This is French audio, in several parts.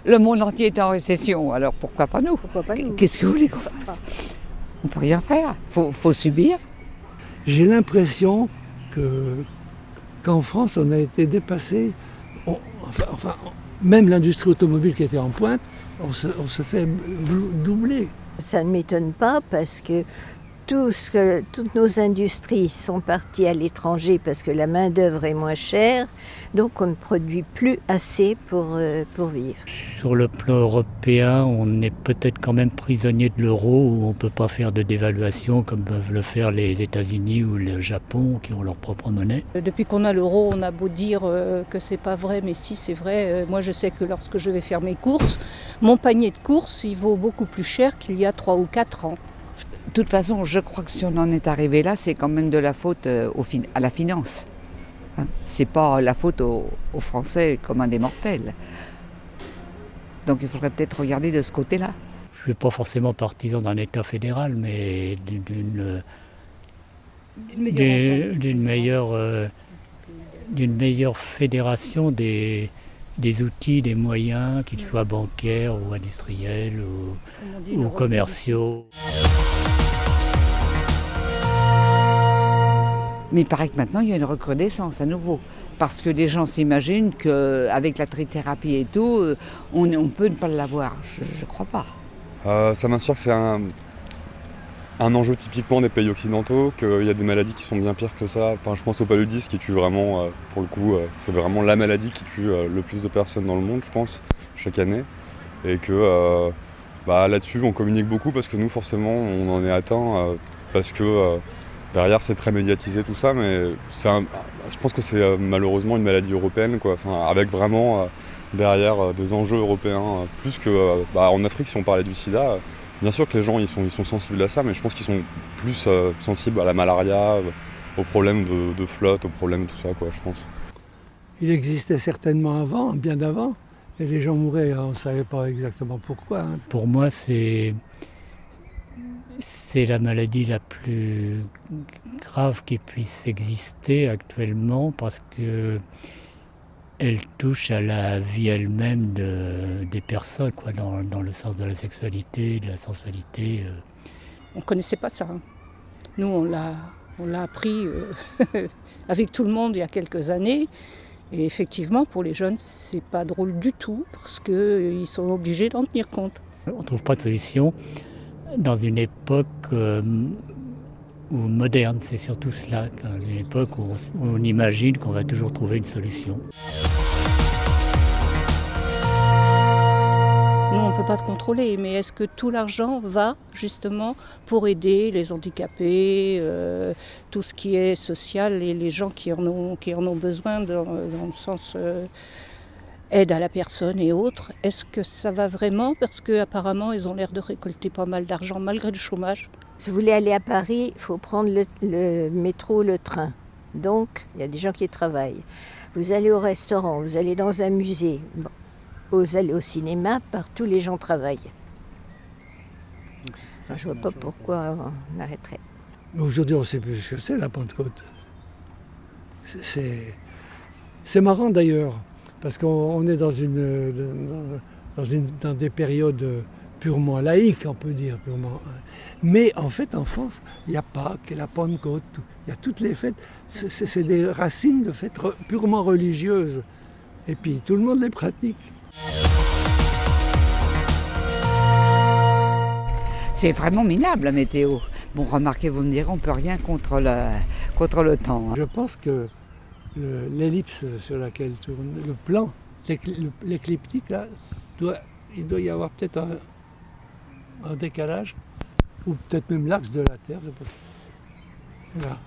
Le monde entier est en récession, alors pourquoi pas nous? Pourquoi pas nous? Qu'est-ce que vous voulez qu'on fasse? On ne peut rien faire, faut subir. J'ai l'impression qu'en France, on a été dépassé. Même l'industrie automobile qui était en pointe, on se fait doubler. Ça ne m'étonne pas parce que toutes nos industries sont parties à l'étranger parce que la main-d'œuvre est moins chère, donc on ne produit plus assez pour vivre. Sur le plan européen, on est peut-être quand même prisonnier de l'euro où on ne peut pas faire de dévaluation comme peuvent le faire les États-Unis ou le Japon qui ont leur propre monnaie. Depuis qu'on a l'euro, on a beau dire que c'est pas vrai, mais si c'est vrai. Moi je sais que lorsque je vais faire mes courses, mon panier de courses il vaut beaucoup plus cher qu'il y a 3 ou 4 ans. De toute façon, je crois que si on en est arrivé là, c'est quand même de la faute à la finance. C'est pas la faute aux Français comme un des mortels. Donc il faudrait peut-être regarder de ce côté-là. Je ne suis pas forcément partisan d'un État fédéral, mais d'une meilleure fédération des outils, des moyens, qu'ils soient bancaires ou industriels ou commerciaux. Mais il paraît que maintenant, il y a une recrudescence à nouveau. Parce que les gens s'imaginent qu'avec la trithérapie et tout, on peut ne pas l'avoir. Je ne crois pas. Ça m'inspire que c'est un enjeu typiquement des pays occidentaux, qu'il y a des maladies qui sont bien pires que ça. Enfin, je pense au paludisme qui tue vraiment, pour le coup, c'est vraiment la maladie qui tue le plus de personnes dans le monde, je pense, chaque année. Et que là-dessus, on communique beaucoup parce que nous, forcément, on en est atteint parce que derrière, c'est très médiatisé tout ça, mais je pense que c'est malheureusement une maladie européenne, quoi. Enfin, avec vraiment derrière des enjeux européens, plus que en Afrique, si on parlait du sida. Bien sûr que les gens ils sont sensibles à ça, mais je pense qu'ils sont plus sensibles à la malaria, aux problèmes de flotte, aux problèmes tout ça, quoi, je pense. Il existait certainement avant, bien avant, et les gens mouraient, on ne savait pas exactement pourquoi. Pour moi, c'est la maladie la plus grave qui puisse exister actuellement parce que elle touche à la vie elle-même des personnes, quoi, dans le sens de la sexualité, de la sensualité. On ne connaissait pas ça. Nous, on l'a appris avec tout le monde il y a quelques années. Et effectivement, pour les jeunes, c'est pas drôle du tout parce qu'ils sont obligés d'en tenir compte. On ne trouve pas de solution dans une époque moderne, c'est surtout cela, une époque où on imagine qu'on va toujours trouver une solution. Nous, on ne peut pas te contrôler, mais est-ce que tout l'argent va justement pour aider les handicapés, tout ce qui est social et les gens qui en ont besoin dans le sens aide à la personne et autres? Est-ce que ça va vraiment? Parce qu'apparemment, ils ont l'air de récolter pas mal d'argent malgré le chômage. Si vous voulez aller à Paris, il faut prendre le métro, le train. Donc, il y a des gens qui travaillent. Vous allez au restaurant, vous allez dans un musée, vous allez au cinéma, partout les gens travaillent. Enfin, je ne vois pas pourquoi on arrêterait. Aujourd'hui, on ne sait plus ce que c'est la Pentecôte. C'est marrant d'ailleurs, parce qu'on est dans des périodes purement laïques, on peut dire. Mais en fait, en France, il n'y a pas que la Pentecôte. Il y a toutes les fêtes. C'est des racines de fêtes purement religieuses. Et puis, tout le monde les pratique. C'est vraiment minable la météo. Bon, remarquez, vous me direz, on ne peut rien contre le temps. Je pense que l'ellipse sur laquelle tourne le plan, l'écliptique, là, il doit y avoir peut-être un décalage, ou peut-être même l'axe de la Terre. Voilà.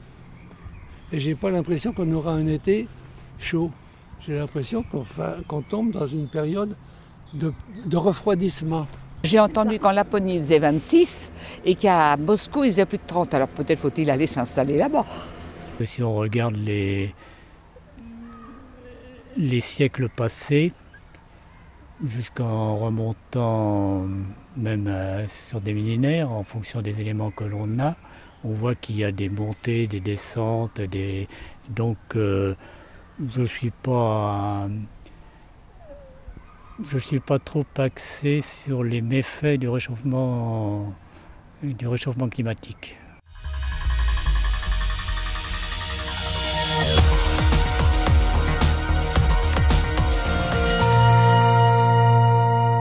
Et j'ai pas l'impression qu'on aura un été chaud. J'ai l'impression qu'on tombe dans une période de refroidissement. J'ai entendu qu'en Laponie, il faisait 26 et qu'à Moscou, il faisait plus de 30. Alors peut-être faut-il aller s'installer là-bas. Si on regarde les siècles passés, jusqu'en remontant même sur des millénaires, en fonction des éléments que l'on a, on voit qu'il y a des montées, des descentes, donc je ne suis pas Je ne suis pas trop axé sur les méfaits du réchauffement climatique.